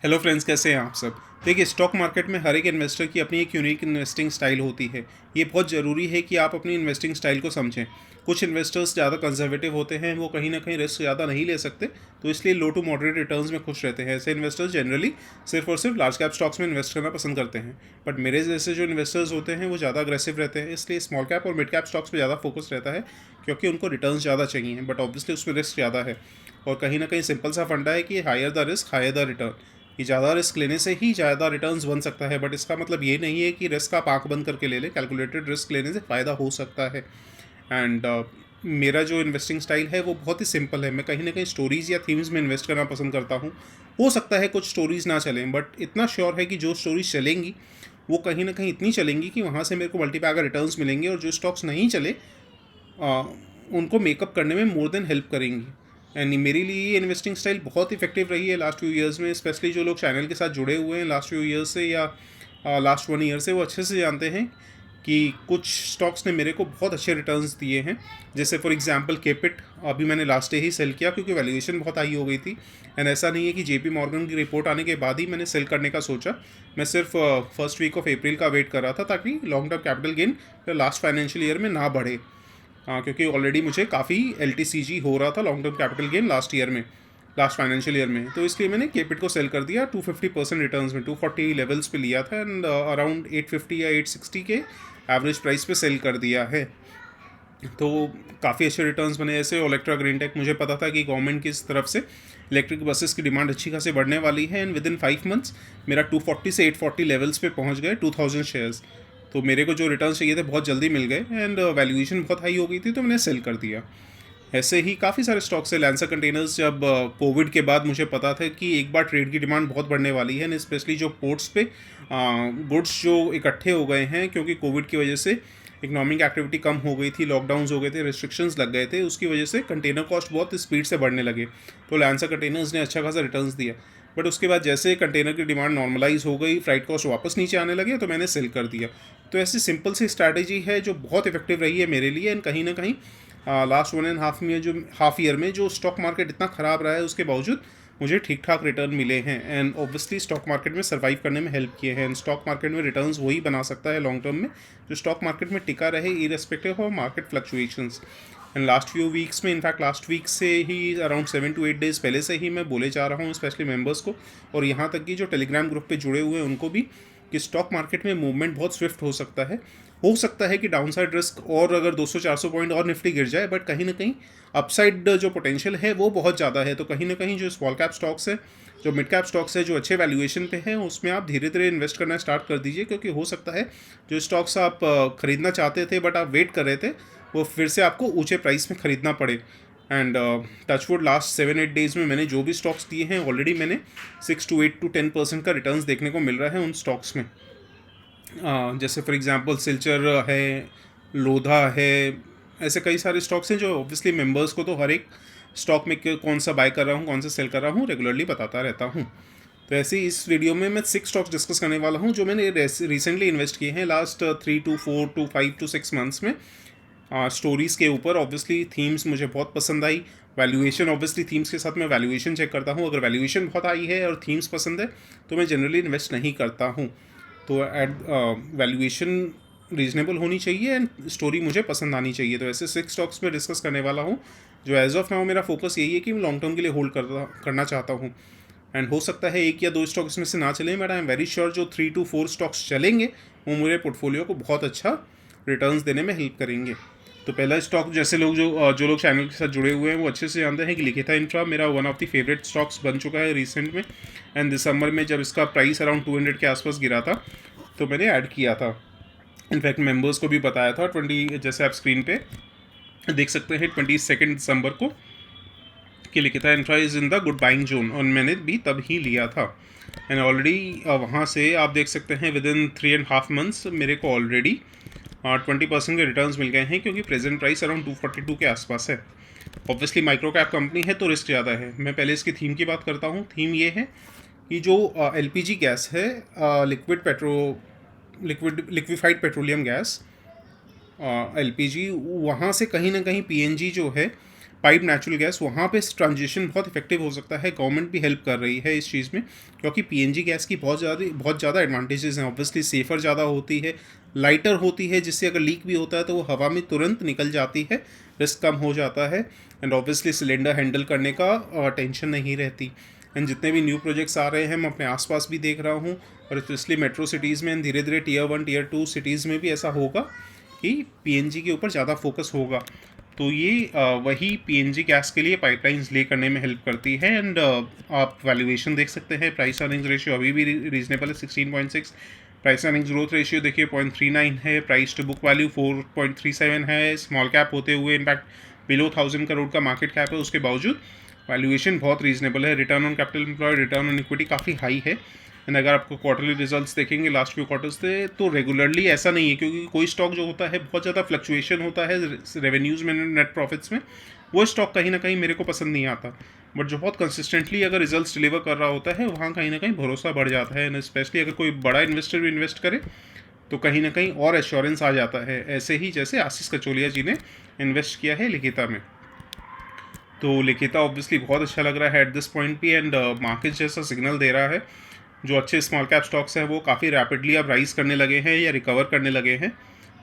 Hello friends, कैसे हैं आप सब। देखिए, स्टॉक मार्केट में हर एक इन्वेस्टर की अपनी एक यूनिक इन्वेस्टिंग स्टाइल होती है। ये बहुत ज़रूरी है कि आप अपनी इन्वेस्टिंग स्टाइल को समझें। कुछ इन्वेस्टर्स ज़्यादा कंजर्वेटिव होते हैं, वो कहीं ना कहीं रिस्क ज़्यादा नहीं ले सकते, तो इसलिए लो टू मॉडरेट रिटर्न्स में खुश रहते हैं। ऐसे इन्वेस्टर्स जनरली सिर्फ और सिर्फ लार्ज कैप स्टॉक्स में इन्वेस्ट करना पसंद करते हैं। बट मेरे जैसे जो इन्वेस्टर्स होते हैं वो ज़्यादा अग्रेसिव रहते हैं, इसलिए स्मॉल कैप और मिड कैप स्टॉक्स पर ज़्यादा फोकस रहता है, क्योंकि उनको रिटर्न ज़्यादा चाहिए, बट ऑब्वियसली उसमें रिस्क ज़्यादा है। और कहीं ना कहीं सिंपल सा फंडा है कि higher the risk higher the return, कि ज़्यादा रिस्क लेने से ही ज़्यादा रिटर्न्स बन सकता है। बट इसका मतलब ये नहीं है कि रिस्क आप आंख बंद करके ले लें। कैलकुलेटेड रिस्क लेने से फ़ायदा हो सकता है। एंड मेरा जो इन्वेस्टिंग स्टाइल है वो बहुत ही सिंपल है। मैं कहीं ना कहीं स्टोरीज़ या थीम्स में इन्वेस्ट करना पसंद करता हूँ। हो सकता है कुछ स्टोरीज़ ना चलें, बट इतना श्योर है कि जो स्टोरीज चलेंगी वो कहीं ना कहीं इतनी चलेंगी कि वहाँ से मेरे को मल्टीपैगर रिटर्न्स मिलेंगे, और जो स्टॉक्स नहीं चले आ, उनको मेकअप करने में मोर देन हेल्प करेंगी। एंड मेरे लिए ये इन्वेस्टिंग स्टाइल बहुत इफेक्टिव रही है लास्ट फ्यू ईयर्स में। स्पेशली जो लोग चैनल के साथ जुड़े हुए हैं लास्ट फ्यू ईयर्स से या लास्ट 1 ईयर से, वो अच्छे से जानते हैं कि कुछ स्टॉक्स ने मेरे को बहुत अच्छे रिटर्न्स दिए हैं। जैसे फॉर एग्जांपल केपिट, अभी मैंने लास्ट डे ही सेल किया क्योंकि वैल्यूएशन बहुत हाई हो गई थी। एंड ऐसा नहीं है कि जेपी मॉर्गन की रिपोर्ट आने के बाद ही मैंने सेल करने का सोचा। मैं सिर्फ फर्स्ट वीक ऑफ अप्रैल का वेट कर रहा था, ताकि long term capital gain last financial year में ना बढ़े। हाँ, क्योंकि ऑलरेडी मुझे काफ़ी LTCG हो रहा था, long term capital gain last year में, लास्ट फाइनेंशियल ईयर में। तो इसलिए मैंने केपिट को सेल कर दिया 250% रिटर्न्स में। 240 लेवल्स पे लिया था एंड अराउंड 850 या 860 के एवरेज प्राइस पे सेल कर दिया है। तो काफ़ी अच्छे रिटर्न्स बने। ऐसे ओलेक्ट्रा ग्रीन टेक, मुझे पता था कि गवर्नमेंट की तरफ से इलेक्ट्रिक बसेस की डिमांड अच्छी खासी बढ़ने वाली है, एंड विद इन 5 मंथ्स मेरा 240 से 840 लेवल्स पे पहुंच गए 2000 शेयर्स। तो मेरे को जो रिटर्न चाहिए थे बहुत जल्दी मिल गए, एंड वैल्यूएशन बहुत हाई हो गई थी, तो मैंने सेल कर दिया। ऐसे ही काफ़ी सारे स्टॉक्स है। लैंसर कंटेनर्स, जब कोविड के बाद मुझे पता था कि एक बार ट्रेड की डिमांड बहुत बढ़ने वाली है, स्पेशली जो पोर्ट्स पे गुड्स जो इकट्ठे हो गए हैं, क्योंकि कोविड की वजह से इकोनॉमिक एक्टिविटी कम हो गई थी, लॉकडाउन्स हो गए थे, रिस्ट्रिक्शंस लग गए थे, उसकी वजह से कंटेनर कॉस्ट बहुत स्पीड से बढ़ने लगे। तो लैंसर कंटेनर्स ने अच्छा खासा रिटर्न्स दिया। बट उसके बाद जैसे कंटेनर की डिमांड नॉर्मलाइज हो गई, फ्राइट कॉस्ट वापस नीचे आने लगे, तो मैंने सेल कर दिया। तो ऐसी सिंपल सी स्ट्रैटेजी है जो बहुत इफेक्टिव रही है मेरे लिए। एंड कहीं ना कहीं लास्ट 1.5 में जो हाफ ईयर में जो स्टॉक मार्केट इतना ख़राब रहा है, उसके बावजूद मुझे ठीक ठाक रिटर्न मिले हैं। एंड ऑब्वियसली स्टॉक मार्केट में सर्वाइव करने में हेल्प किए हैं। एंड स्टॉक मार्केट में रिटर्न्स वही बना सकता है लॉन्ग टर्म में जो स्टॉक मार्केट में टिका रहे, irrespective of market fluctuations. And last few weeks में, इनफैक्ट लास्ट वीक से ही अराउंड 7 to 8 डेज पहले से ही मैं बोले जा रहा हूँ, स्पेशली मेंबर्स को, और यहाँ तक कि जो टेलीग्राम ग्रुप पे जुड़े हुए हैं उनको भी, कि स्टॉक मार्केट में मूवमेंट बहुत स्विफ्ट हो सकता है कि डाउनसाइड रिस्क, और अगर 200-400 पॉइंट और निफ्टी गिर जाए, बट कहीं ना कहीं अपसाइड जो पोटेंशियल है वो बहुत ज़्यादा है। तो कहीं ना कहीं जो स्मॉल कैप स्टॉक्स है, जो मिड कैप स्टॉक्स है, जो अच्छे वैल्यूएशन पे हैं, उसमें आप धीरे धीरे इन्वेस्ट करना स्टार्ट कर दीजिए, क्योंकि हो सकता है जो स्टॉक्स आप खरीदना चाहते थे बट आप वेट कर रहे थे, वो फिर से आपको ऊँचे प्राइस में खरीदना पड़े। एंड टचवुड लास्ट 7-8 डेज में मैंने जो भी स्टॉक्स दिए हैं, ऑलरेडी मैंने 6 to 8 to 10% का रिटर्न्स देखने को मिल रहा है उन स्टॉक्स में। जैसे फॉर एग्जांपल सिल्चर है, लोधा है, ऐसे कई सारे स्टॉक्स हैं जो ऑब्वियसली मेंबर्स को तो हर एक स्टॉक में कौन सा बाय कर रहा हूँ, कौन सा सेल कर रहा हूँ, रेगुलरली बताता रहता हूँ। तो ऐसे ही इस वीडियो में मैं 6 स्टॉक्स डिस्कस करने वाला हूँ जो मैंने रिसेंटली इन्वेस्ट किए हैं last 3 to 4 to 5 to 6 months में। स्टोरीज़ के ऊपर ऑब्वियसली थीम्स मुझे बहुत पसंद आई। वैल्यूएशन, ऑब्वियसली थीम्स के साथ मैं वैल्यूएशन चेक करता हूँ। अगर वैल्यूएशन बहुत आई है और थीम्स पसंद है तो मैं जनरली इन्वेस्ट नहीं करता हूँ। तो एट वैल्यूएशन रीजनेबल होनी चाहिए एंड स्टोरी मुझे पसंद आनी चाहिए। तो ऐसे 6 स्टॉक्स में डिस्कस करने वाला हूँ जो एज ऑफ नाउ मेरा फोकस यही है कि मैं लॉन्ग टर्म के लिए होल्ड करना चाहता हूँ। एंड हो सकता है 1 या 2 स्टॉक इसमें से ना चलें, but I am very sure जो 3 to 4 स्टॉक्स चलेंगे वो मेरे पोर्टफोलियो को बहुत अच्छा रिटर्न्स देने में हेल्प करेंगे। तो पहला स्टॉक, जैसे लोग जो लोग चैनल के साथ जुड़े हुए हैं वो अच्छे से जानते हैं कि लिखिता इंफ्रा मेरा one of the favourite stocks बन चुका है रिसेंट में। एंड दिसंबर में जब इसका प्राइस अराउंड 200 के आसपास गिरा था तो मैंने ऐड किया था। इनफैक्ट मेंबर्स को भी बताया था। 20, जैसे आप स्क्रीन पे देख सकते हैं, 22 दिसंबर को कि लिखिता infra is in the good buying zone, और मैंने भी तब ही लिया था। एंड ऑलरेडी वहाँ से आप देख सकते हैं विद इन 3.5 मंथ्स मेरे को ऑलरेडी 20% के रिटर्न्स मिल गए हैं, क्योंकि प्रेजेंट प्राइस अराउंड 242 के आसपास है। ऑब्वियसली माइक्रो कैप कंपनी है तो रिस्क ज़्यादा है। मैं पहले इसकी थीम की बात करता हूँ। थीम ये है कि जो LPG गैस है, लिक्विफाइड पेट्रोलियम गैस, LPG, वहाँ से कहीं ना कहीं PNG जो है, पाइप नेचुरल गैस, वहाँ पे ट्रांजिशन बहुत इफेक्टिव हो सकता है। गवर्नमेंट भी हेल्प कर रही है इस चीज़ में, क्योंकि पीएनजी गैस की बहुत ज़्यादा एडवांटेजेस हैं। ऑब्वियसली सेफ़र ज़्यादा होती है, लाइटर होती है, जिससे अगर लीक भी होता है तो वो हवा में तुरंत निकल जाती है, रिस्क कम हो जाता है। एंड ऑब्वियसली सिलेंडर हैंडल करने का टेंशन नहीं रहती। एंड जितने भी न्यू प्रोजेक्ट्स आ रहे हैं मैं अपने आसपास भी देख रहा हूँ, और स्पेशली मेट्रो सिटीज़ में, धीरे धीरे टीयर 1 टीयर 2 सिटीज़ में भी ऐसा होगा कि पीएनजी के ऊपर ज़्यादा फोकस होगा। तो ये वही पीएनजी गैस के लिए पाइपलाइंस ले करने में हेल्प करती है। एंड आप वैल्यूएशन देख सकते हैं, प्राइस अर्निंग्स रेशियो अभी भी रीजनेबल है 16.6, प्राइस अर्निंग्स ग्रोथ रेशियो देखिए 0.39 है, प्राइस टू बुक वैल्यू 4.37 है। स्मॉल कैप होते हुए इनफैक्ट बिलो 1000 करोड़ का मार्केट कैप है, उसके बावजूद वैल्यूएशन बहुत रीजनेबल है। Return on capital employed, return on equity काफ़ी हाई है। एंड अगर आपको क्वार्टरली रिजल्ट्स देखेंगे लास्ट फ्यू क्वार्टर्स से, तो रेगुलरली ऐसा नहीं है, क्योंकि कोई स्टॉक जो होता है बहुत ज़्यादा फ्लक्चुएशन होता है रेवेन्यूज़ में, नेट प्रॉफिट्स में, वो स्टॉक कहीं ना कहीं मेरे को पसंद नहीं आता। बट जो बहुत कंसिस्टेंटली अगर रिजल्ट्स डिलीवर कर रहा होता है, वहाँ कहीं ना कहीं भरोसा बढ़ जाता है। एंड स्पेशली अगर कोई बड़ा इन्वेस्टर भी इन्वेस्ट करे तो कहीं ना कहीं और एश्योरेंस आ जाता है, ऐसे ही जैसे आशीष कचोलिया जी ने इन्वेस्ट किया है लिखिता में। तो लिखिता ऑब्वियसली बहुत अच्छा लग रहा है एट दिस पॉइंट भी, एंड मार्केट जैसा सिग्नल दे रहा है। जो अच्छे स्मॉल कैप स्टॉक्स हैं वो काफ़ी रैपिडली अब राइज करने लगे हैं या रिकवर करने लगे हैं।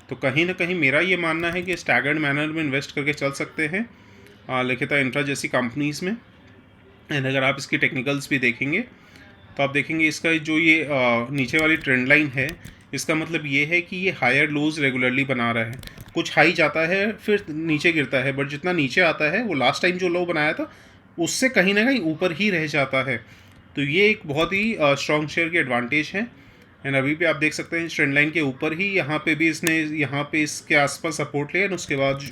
तो कहीं ना कहीं मेरा ये मानना है कि स्टैगर्ड मैनर में इन्वेस्ट करके चल सकते हैं लिखिता इंफ्रा जैसी कंपनीज़ में। एंड अगर आप इसकी टेक्निकल्स भी देखेंगे तो आप देखेंगे इसका जो ये नीचे वाली ट्रेंड लाइन है, इसका मतलब ये है कि ये हायर लोज रेगुलरली बना रहा है। कुछ हाई जाता है फिर नीचे गिरता है, बट जितना नीचे आता है वो लास्ट टाइम जो लो बनाया था उससे कहीं ना कहीं ऊपर ही रह जाता है। तो ये एक बहुत ही स्ट्रॉन्ग शेयर की एडवांटेज है। एंड अभी भी आप देख सकते हैं ट्रेंड लाइन के ऊपर ही, यहाँ पे भी इसने यहाँ पे इसके आसपास सपोर्ट लिया, उसके बाद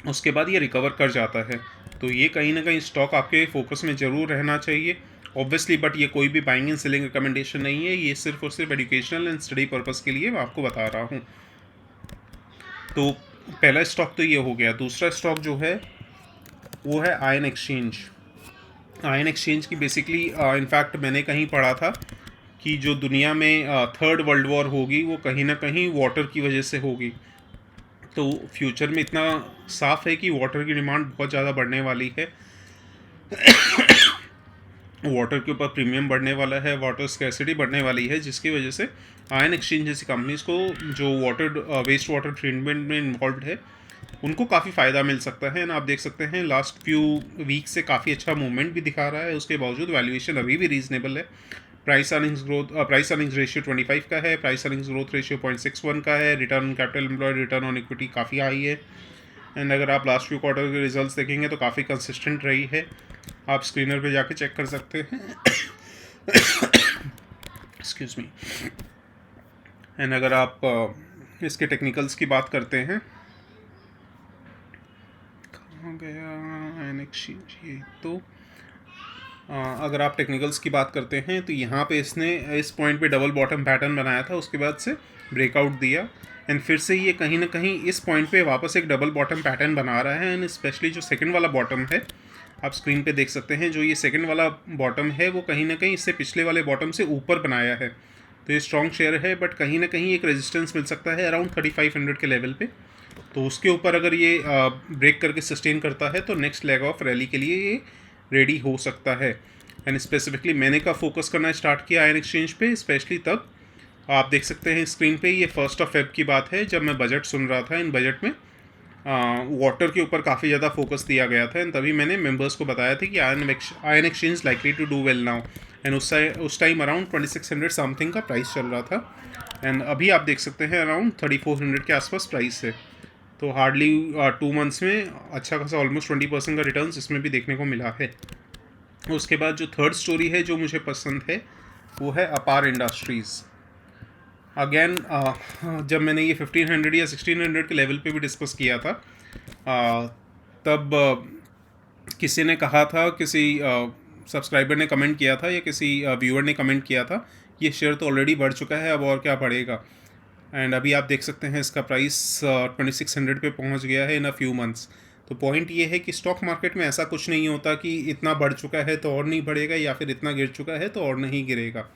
उसके बाद ये रिकवर कर जाता है। तो ये कहीं ना कहीं स्टॉक आपके फोकस में ज़रूर रहना चाहिए ऑब्वियसली, बट ये कोई भी बाइंग एंड सेलिंग रिकमेंडेशन नहीं है, ये सिर्फ और सिर्फ एजुकेशनल एंड स्टडी पर्पज़ के लिए मैं आपको बता रहा हूँ। तो पहला स्टॉक तो ये हो गया। दूसरा स्टॉक जो है वो है आयन एक्सचेंज। आयन एक्सचेंज की बेसिकली इनफैक्ट मैंने कहीं पढ़ा था कि जो दुनिया में थर्ड वर्ल्ड वॉर होगी वो कहीं ना कहीं वाटर की वजह से होगी। तो फ्यूचर में इतना साफ है कि वाटर की डिमांड बहुत ज़्यादा बढ़ने वाली है, वाटर के ऊपर प्रीमियम बढ़ने वाला है, वाटर स्कैर्सिटी बढ़ने वाली है, जिसकी वजह से आयन एक्सचेंज जैसी कंपनीज़ को जो वेस्ट वाटर ट्रीटमेंट में इन्वॉल्व है उनको काफ़ी फ़ायदा मिल सकता है। एंड आप देख सकते हैं लास्ट फ्यू वीक से काफ़ी अच्छा मूवमेंट भी दिखा रहा है, उसके बावजूद वैल्यूएशन अभी भी रीजनेबल है। प्राइस अर्निंग्स रेशियो 25 का है, प्राइस अर्निंग्स ग्रोथ रेशियो 0.61 का है, return on capital employed, return on equity काफ़ी हाई है। एंड अगर आप लास्ट फ्यू क्वार्टर के रिजल्ट्स देखेंगे तो काफ़ी कंसिस्टेंट रही है, आप स्क्रीनर पे जाके चेक कर सकते हैं। Excuse me. एंड अगर आप इसके टेक्निकल्स की बात करते हैं, कहाँ गया एन एक्सचेंज, ये तो अगर आप टेक्निकल्स की बात करते हैं तो यहाँ पे इसने इस पॉइंट पे डबल बॉटम पैटर्न बनाया था, उसके बाद से ब्रेकआउट दिया, एंड फिर से ये कहीं ना कहीं इस पॉइंट पे वापस एक डबल बॉटम पैटर्न बना रहा है। एंड स्पेशली जो सेकंड वाला बॉटम है, आप स्क्रीन पे देख सकते हैं, जो ये सेकंड वाला बॉटम है वो कहीं ना कहीं इससे पिछले वाले बॉटम से ऊपर बनाया है। तो ये स्ट्रॉन्ग शेयर है, बट कहीं ना कहीं एक रेजिस्टेंस मिल सकता है अराउंड 3500 के लेवल पे। तो उसके ऊपर अगर ये ब्रेक करके सस्टेन करता है तो नेक्स्ट लेग ऑफ रैली के लिए ये रेडी हो सकता है। एंड स्पेसिफिकली मैंने का फोकस करना स्टार्ट किया आयन एक्सचेंज पे, स्पेशली तब आप देख सकते हैं स्क्रीन पे, ये 1 फ़रवरी की बात है जब मैं बजट सुन रहा था। इन बजट में वाटर के ऊपर काफ़ी ज़्यादा फोकस दिया गया था, एंड तभी मैंने मेंबर्स को बताया था कि Ion Exchange likely to do well now. And उस टाइम अराउंड 2600 समथिंग का प्राइस चल रहा था, एंड अभी आप देख सकते हैं अराउंड 3400 के आसपास प्राइस है। तो हार्डली 2 मंथ्स में अच्छा खासा ऑलमोस्ट 20% का रिटर्न इसमें भी देखने को मिला है। उसके बाद जो थर्ड स्टोरी है जो मुझे पसंद है वो है अपार इंडस्ट्रीज़। अगेन जब मैंने ये 1500 या 1600 के लेवल पे भी डिस्कस किया था, तब किसी ने कहा था, किसी सब्सक्राइबर ने कमेंट किया था या किसी व्यूअर ने कमेंट किया था, ये शेयर तो ऑलरेडी बढ़ चुका है, अब और क्या बढ़ेगा। एंड अभी आप देख सकते हैं इसका प्राइस 2600 पे पहुंच गया है इन अ फ्यू मंथ्स। तो पॉइंट ये है कि स्टॉक मार्केट में ऐसा कुछ नहीं होता कि इतना बढ़ चुका है तो और नहीं बढ़ेगा, या फिर इतना गिर चुका है तो और नहीं गिरेगा।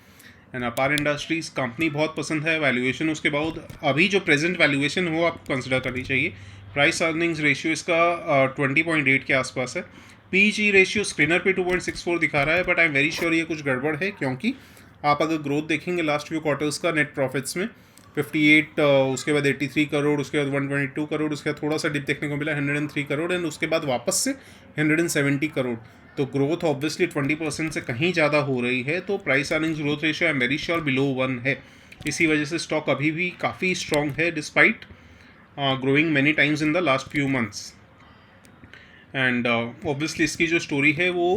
एंड अपार इंडस्ट्रीज़ कंपनी बहुत पसंद है, वैल्यूएशन उसके बाद अभी जो प्रेजेंट वैल्यूएशन हो आपको कंसिडर करनी चाहिए, प्राइस अर्निंग्स रेशियो इसका 20.8 के आसपास है। पीजी रेशियो स्क्रीनर पे 2.64 दिखा रहा है, but I am very sure ये कुछ गड़बड़ है, क्योंकि आप अगर ग्रोथ देखेंगे लास्ट फ्यू क्वार्टर्स का नेट प्रॉफिट्स में 58, उसके बाद 83 करोड़, उसके बाद 122 करोड़, उसके बाद थोड़ा सा डिप देखने को मिला 103 करोड़, एंड उसके बाद वापस से 170 करोड़। तो ग्रोथ ऑब्वियसली 20% से कहीं ज़्यादा हो रही है, तो price earnings growth ratio I am very sure below 1 है। इसी वजह से स्टॉक अभी भी काफ़ी स्ट्रॉन्ग है despite growing many times in the last few months. And obviously इसकी जो स्टोरी है वो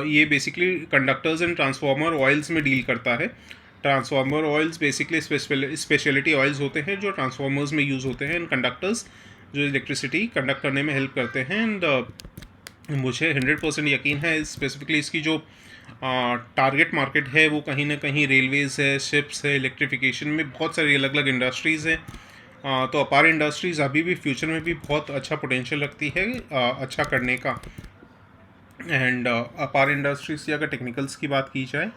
ये basically conductors and transformer oils में डील करता है। Transformer oils basically speciality oils होते हैं जो ट्रांसफार्मर्स में यूज़ होते हैं, एंड कंडक्टर्स जो इलेक्ट्रिसिटी कंडक्ट करने में हेल्प करते हैं। एंड मुझे 100% यकीन है स्पेसिफिकली इसकी जो टारगेट मार्केट है वो कहीं ना कहीं रेलवेज़ है, शिप्स है, इलेक्ट्रिफिकेशन में बहुत सारी अलग अलग इंडस्ट्रीज़ हैं। तो अपार इंडस्ट्रीज़ अभी भी फ्यूचर में भी बहुत अच्छा पोटेंशियल रखती है अच्छा करने का। एंड अपार इंडस्ट्रीज़ की अगर टेक्निकल्स की बात की जाए,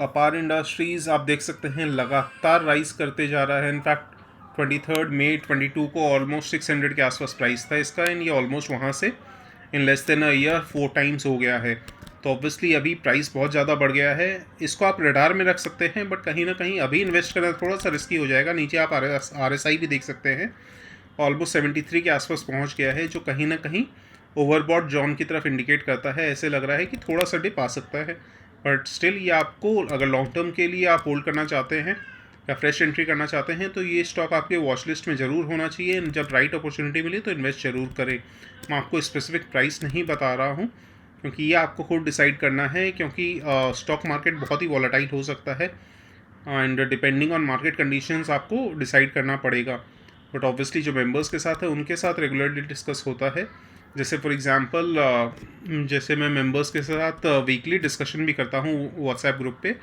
अपार इंडस्ट्रीज़ आप देख सकते हैं लगातार राइज करते जा रहा है। इनफैक्ट 23 मई 22 को ऑलमोस्ट 600 के आसपास प्राइस था इसका, एंड ये ऑलमोस्ट वहाँ से in less than a year 4 times हो गया है। तो ऑब्वियसली अभी प्राइस बहुत ज़्यादा बढ़ गया है। इसको आप रडार में रख सकते हैं, बट कहीं ना कहीं अभी इन्वेस्ट करना थोड़ा सा रिस्की हो जाएगा। नीचे आप RSI भी देख सकते हैं, ऑलमोस्ट 73 के आसपास पहुंच गया है, जो कहीं ना कहीं ओवरबॉट जॉन की तरफ इंडिकेट करता है। ऐसे लग रहा है कि थोड़ा सा डिप आ सकता है, बट स्टिल ये आपको अगर लॉन्ग टर्म के लिए आप होल्ड करना चाहते हैं या फ्रेश एंट्री करना चाहते हैं तो ये स्टॉक आपके वॉच लिस्ट में ज़रूर होना चाहिए। जब राइट अपॉर्चुनिटी मिले तो इन्वेस्ट ज़रूर करें। मैं आपको स्पेसिफिक प्राइस नहीं बता रहा हूँ, क्योंकि ये आपको खुद डिसाइड करना है, क्योंकि स्टॉक मार्केट बहुत ही वॉलेटाइल हो सकता है, and depending on market conditions आपको डिसाइड करना पड़ेगा। बट ऑब्वियसली जो मेंबर्स के साथ है उनके साथ रेगुलरली डिस्कस होता है। जैसे फॉर एग्जांपल जैसे मैं मेंबर्स के साथ वीकली डिस्कशन भी करता हूँ व्हाट्सएप ग्रुप पे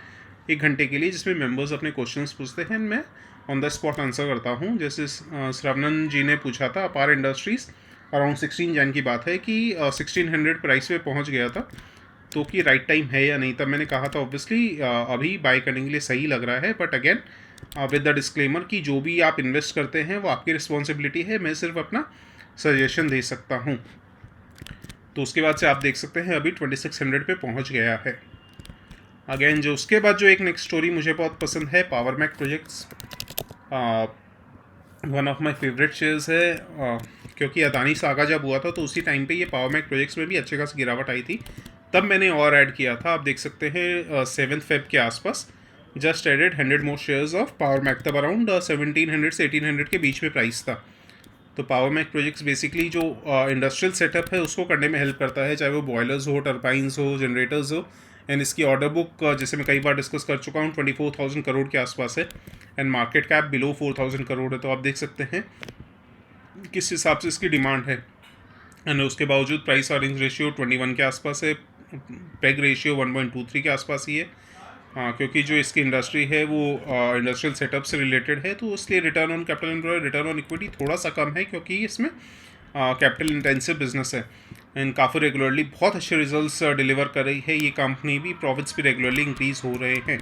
1 घंटे के लिए, जिसमें मेंबर्स अपने क्वेश्चंस पूछते हैं, मैं ऑन द स्पॉट आंसर करता हूँ। जैसे श्रवणन जी ने पूछा था, अपार इंडस्ट्रीज़ अराउंड 16 जन की बात है कि 1600 प्राइस पे पहुँच गया था, तो कि राइट टाइम है या नहीं। तब मैंने कहा था ऑब्वियसली अभी बाय करने के लिए सही लग रहा है, but again with the disclaimer कि जो भी आप इन्वेस्ट करते हैं वो आपकी रिस्पॉन्सिबिलिटी है, मैं सिर्फ अपना सजेशन दे सकता हूँ। तो उसके बाद से आप देख सकते हैं अभी 2600 पे पहुँच गया है। अगेन जो उसके बाद जो एक नेक्स्ट स्टोरी मुझे बहुत पसंद है, Power Mech Projects one of my favourite shares है, क्योंकि अदानी सागा जब हुआ था तो उसी टाइम पे ये पावर मैक प्रोजेक्ट्स में भी अच्छे खासी गिरावट आई थी, तब मैंने और ऐड किया था। आप देख सकते हैं 7 फेब के आसपास just added 100 more shares of Power Mech, तब अराउंड 1700 से 1800 के बीच में प्राइस था। तो पावर मैक प्रोजेक्ट्स बेसिकली जो इंडस्ट्रियल सेटअप है उसको करने में हेल्प करता है, चाहे वो बॉयलर्स हो, टर्बाइंस हो, जनरेटर्स हो। एंड इसकी ऑर्डर बुक जैसे मैं कई बार डिस्कस कर चुका हूँ 24,000 करोड़ के आसपास है, and market cap below 4,000 crore है। तो आप देख सकते हैं किस हिसाब से इसकी डिमांड है। एंड उसके बावजूद प्राइस अर्निंग्स रेशियो 21 के आसपास है, पेग रेशियो 1.23 के आसपास ही है। क्योंकि जो इसकी इंडस्ट्री है वो इंडस्ट्रियल सेटअप से रिलेटेड है, तो इसलिए return on capital employed, return on equity थोड़ा सा कम है, क्योंकि इसमें कैपिटल इंटेंसिव बिजनेस है। एंड काफ़ी रेगुलरली बहुत अच्छे रिजल्ट्स डिलीवर कर रही है ये कंपनी भी, प्रॉफिट्स भी रेगुलरली इंक्रीज़ हो रहे हैं।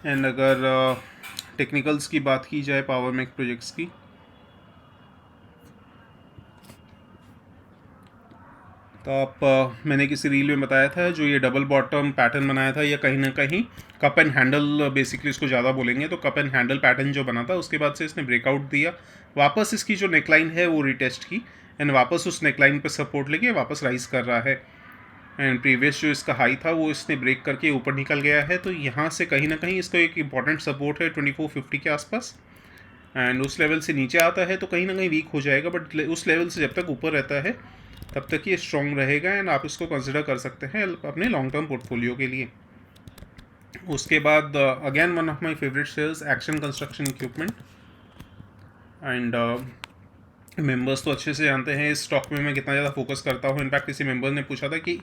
एंड अगर टेक्निकल्स की बात की जाए पावर मैक प्रोजेक्ट्स की, तो आप मैंने किसी रील में बताया था जो ये डबल बॉटम पैटर्न बनाया था, या कहीं ना कहीं कप एंड हैंडल बेसिकली इसको ज़्यादा बोलेंगे, तो कप एंड हैंडल पैटर्न जो बना था उसके बाद से इसने ब्रेकआउट दिया, वापस इसकी जो नेकलाइन है वो रिटेस्ट की, एंड वापस उस नेकलाइन पर सपोर्ट लेके वापस राइज कर रहा है। एंड प्रीवियस जो इसका हाई था वो इसने ब्रेक करके ऊपर निकल गया है, तो यहाँ से कहीं ना कहीं इसका एक इंपॉर्टेंट सपोर्ट है 2450 के आसपास, एंड उस लेवल से नीचे आता है तो कहीं ना कहीं वीक हो जाएगा, बट उस लेवल से जब तक ऊपर रहता है तब तक ये स्ट्रॉन्ग रहेगा, एंड आप इसको कंसिडर कर सकते हैं अपने लॉन्ग टर्म पोर्टफोलियो के लिए। उसके बाद again one of my favourite shares action construction equipment, and members तो अच्छे से जानते हैं इस स्टॉक में मैं कितना ज़्यादा फोकस करता हूँ। इनफैक्ट किसी मेंबर ने पूछा था कि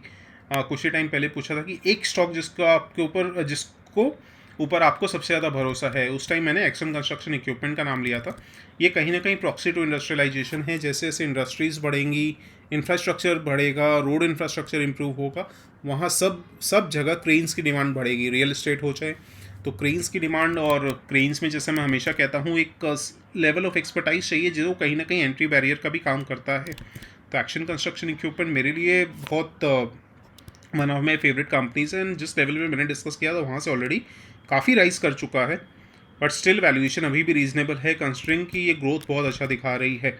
कुछ ही टाइम पहले पूछा था कि एक स्टॉक जिसको ऊपर आपको सबसे ज़्यादा भरोसा है, उस टाइम मैंने एक्शन कंस्ट्रक्शन इक्विपमेंट का नाम लिया था। ये कहीं ना कहीं प्रॉक्सी टू इंडस्ट्रियलाइजेशन है, जैसे जैसे इंडस्ट्रीज़ बढ़ेंगी, इंफ्रास्ट्रक्चर बढ़ेगा, रोड इंफ्रास्ट्रक्चर इंप्रूव होगा, वहाँ सब जगह क्रेन्स की डिमांड बढ़ेगी, रियल इस्टेट हो चाहे तो क्रेन्स की डिमांड, और क्रेन्स में जैसे मैं हमेशा कहता हूँ एक लेवल ऑफ एक्सपर्टाइज चाहिए जो कहीं ना कहीं एंट्री बैरियर का भी काम करता है। तो एक्शन कंस्ट्रक्शन इक्विपमेंट मेरे लिए बहुत one of my favourite companies and जिस लेवल में मैंने डिस्कस किया था वहाँ से ऑलरेडी काफ़ी राइज कर चुका है, बट स्टिल वैल्यूएशन अभी भी रीजनेबल है कंसिडरिंग कि ये ग्रोथ बहुत अच्छा दिखा रही है।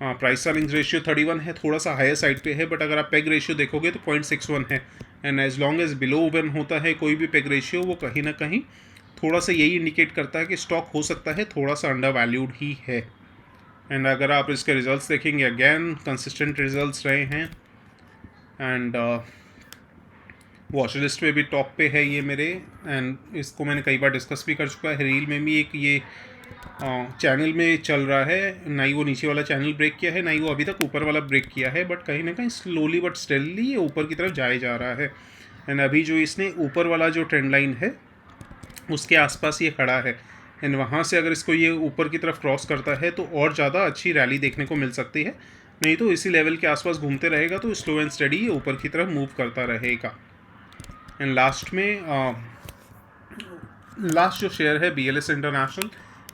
प्राइस अर्निंग्स रेशियो 31 है, थोड़ा सा हायर साइड पे है, बट अगर आप पेग रेशियो देखोगे तो 0.61 है। And as long as below 1 होता है कोई भी पेग रेशियो, वो कहीं ना कहीं थोड़ा सा यही इंडिकेट करता है कि स्टॉक हो सकता है थोड़ा सा अंडर वैल्यूड ही है। एंड अगर आप इसके रिजल्ट्स देखेंगे, अगेन कंसिस्टेंट रिजल्ट्स रहे हैं, एंड वॉच लिस्ट पे भी टॉप पे है ये मेरे। एंड इसको मैंने कई बार डिस्कस भी कर चुका है, रील में भी एक ये चैनल में चल रहा है, ना ही वो नीचे वाला चैनल ब्रेक किया है, ना ही वो अभी तक ऊपर वाला ब्रेक किया है, बट कहीं ना कहीं स्लोली बट स्टेडली ये ऊपर की तरफ जाए जा रहा है। एंड अभी जो इसने ऊपर वाला जो ट्रेंड लाइन है उसके आसपास ये खड़ा है, एंड वहाँ से अगर इसको ये ऊपर की तरफ क्रॉस करता है तो और ज़्यादा अच्छी रैली देखने को मिल सकती है, नहीं तो इसी लेवल के आसपास घूमते रहेगा तो स्लो एंड स्टडी ये ऊपर की तरफ मूव करता रहेगा। एंड लास्ट में लास्ट जो शेयर है BLS इंटरनेशनल,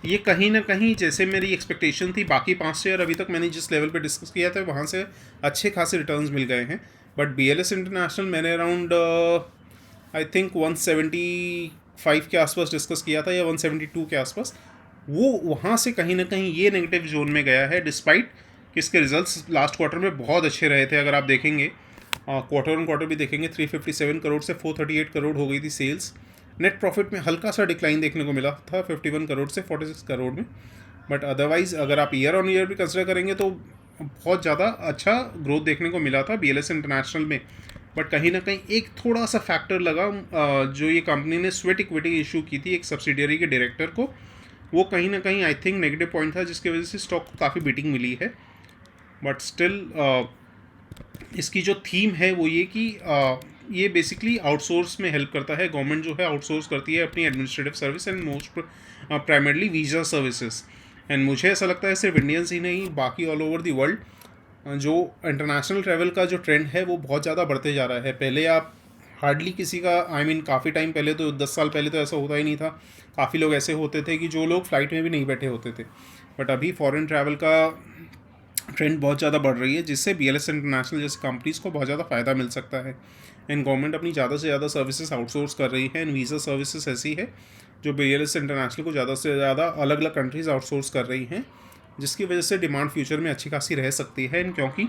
ये कहीं ना कहीं जैसे मेरी एक्सपेक्टेशन थी, बाकी 5 शेयर अभी तक मैंने जिस लेवल पे डिस्कस किया था वहाँ से अच्छे खासे रिटर्न्स मिल गए हैं, बट BLS इंटरनेशनल मैंने अराउंड आई थिंक 175 के आसपास डिस्कस किया था या 172 के आसपास, वो वहाँ से कहीं ना कहीं ये नेगेटिव जोन में गया है, डिस्पाइट कि इसके रिजल्ट्स लास्ट क्वार्टर में बहुत अच्छे रहे थे। अगर आप देखेंगे क्वार्टर ऑन क्वार्टर भी देखेंगे 357 करोड़ से 438 करोड़ हो गई थी सेल्स। नेट प्रॉफिट में हल्का सा डिक्लाइन देखने को मिला था 51 करोड़ से 46 करोड़ में, बट अदरवाइज़ अगर आप ईयर ऑन ईयर भी कंसिडर करेंगे तो बहुत ज़्यादा अच्छा ग्रोथ देखने को मिला था BLS इंटरनेशनल में। बट कहीं ना कहीं एक थोड़ा सा फैक्टर लगा, जो ये कंपनी ने स्वेट इक्विटी इशू की थी एक सब्सिडियरी के डायरेक्टर को, वो कहीं ना कहीं आई थिंक नेगेटिव पॉइंट था, जिसकी वजह से स्टॉक को काफ़ी बीटिंग मिली है। बट स्टिल इसकी जो थीम है वो ये कि ये बेसिकली आउटसोर्स में हेल्प करता है। गवर्नमेंट जो है आउटसोर्स करती है अपनी administrative service and most primarily visa services. And मुझे ऐसा लगता है सिर्फ इंडियंस ही नहीं, बाकी ऑल ओवर दी वर्ल्ड जो इंटरनेशनल ट्रैवल का जो ट्रेंड है वो बहुत ज़्यादा बढ़ते जा रहा है। पहले आप हार्डली किसी का काफ़ी टाइम पहले तो 10 साल पहले तो ऐसा होता ही नहीं था, काफ़ी लोग ऐसे होते थे कि जो लोग फ्लाइट में भी नहीं बैठे होते थे, बट अभी फॉरेन ट्रैवल का ट्रेंड बहुत ज़्यादा बढ़ रही है, जिससे BLS इंटरनेशनल जैसी कंपनीज़ को बहुत ज़्यादा फ़ायदा मिल सकता है। एंड गवर्नमेंट अपनी ज़्यादा से ज़्यादा सर्विसेज आउटसोर्स कर रही है, एंड वीज़ा सर्विसेज ऐसी है जो BLS इंटरनेशनल को ज़्यादा से ज़्यादा अलग अलग कंट्रीज़ आउटसोर्स कर रही हैं, जिसकी वजह से डिमांड फ्यूचर में अच्छी खासी रह सकती है। एंड क्योंकि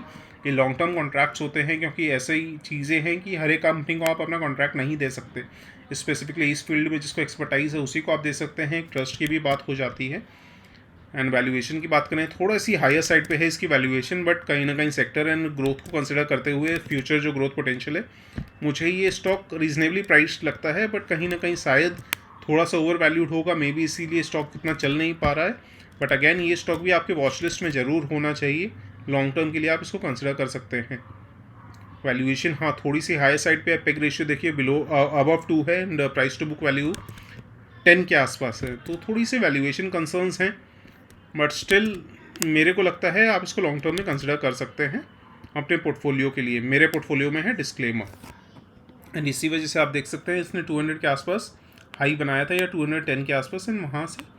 ये लॉन्ग टर्म कॉन्ट्रैक्ट्स होते हैं, क्योंकि ऐसे ही चीज़ें हैं कि हर एक कंपनी को आप अपना कॉन्ट्रैक्ट नहीं दे सकते, स्पेसिफिकली इस फील्ड में जिसको एक्सपर्टाइज है उसी को आप दे सकते हैं, एक ट्रस्ट की भी बात हो जाती है। एंड वैल्यूएशन की बात करें, थोड़ा सी हायर साइड पे है इसकी वैल्यूएशन, बट कहीं ना कहीं सेक्टर एंड ग्रोथ को कंसिडर करते हुए फ्यूचर जो ग्रोथ पोटेंशियल है, मुझे ये स्टॉक रीजनेबली प्राइस्ड लगता है, बट कहीं ना कहीं शायद थोड़ा सा ओवर वैल्यूड होगा, मे बी इसीलिए स्टॉक इतना चल नहीं पा रहा है। बट अगैन ये स्टॉक भी आपके वॉच लिस्ट में ज़रूर होना चाहिए, लॉन्ग टर्म के लिए आप इसको कंसिडर कर सकते हैं। वैल्यूएशन हाँ थोड़ी सी हायर साइड पे है, पेग रेशियो देखिए बिलो अबव 2 है, and price to book value 10 के आसपास है, तो थोड़ी सी वैल्यूएशन कंसर्न्स हैं, बट स्टिल मेरे को लगता है आप इसको लॉन्ग टर्म में कंसिडर कर सकते हैं अपने पोर्टफोलियो के लिए। मेरे पोर्टफोलियो में है डिस्क्लेमर, एंड इसी वजह से आप देख सकते हैं इसने 200 के आसपास हाई बनाया था या 210 के आसपास, एंड वहाँ से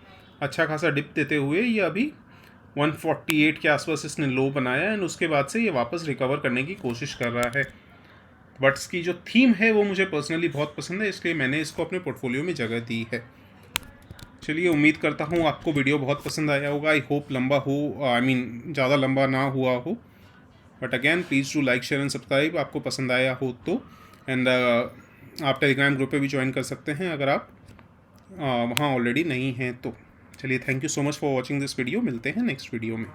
अच्छा खासा डिप देते हुए ये अभी 148 के आसपास इसने लो बनाया, एंड उसके बाद से ये वापस रिकवर करने की कोशिश कर रहा है। बट इसकी जो थीम है वो मुझे पर्सनली बहुत पसंद है, इसलिए मैंने इसको अपने पोर्टफोलियो में जगह दी है। चलिए, उम्मीद करता हूँ आपको वीडियो बहुत पसंद आया होगा। आई होप लंबा हो, ज़्यादा लंबा ना हुआ हो, but again please do like share and subscribe आपको पसंद आया हो तो। एंड आप टेलीग्राम ग्रुप पे भी ज्वाइन कर सकते हैं अगर आप वहाँ ऑलरेडी नहीं हैं तो। चलिए, thank you so much for watching this video, मिलते हैं नेक्स्ट वीडियो में।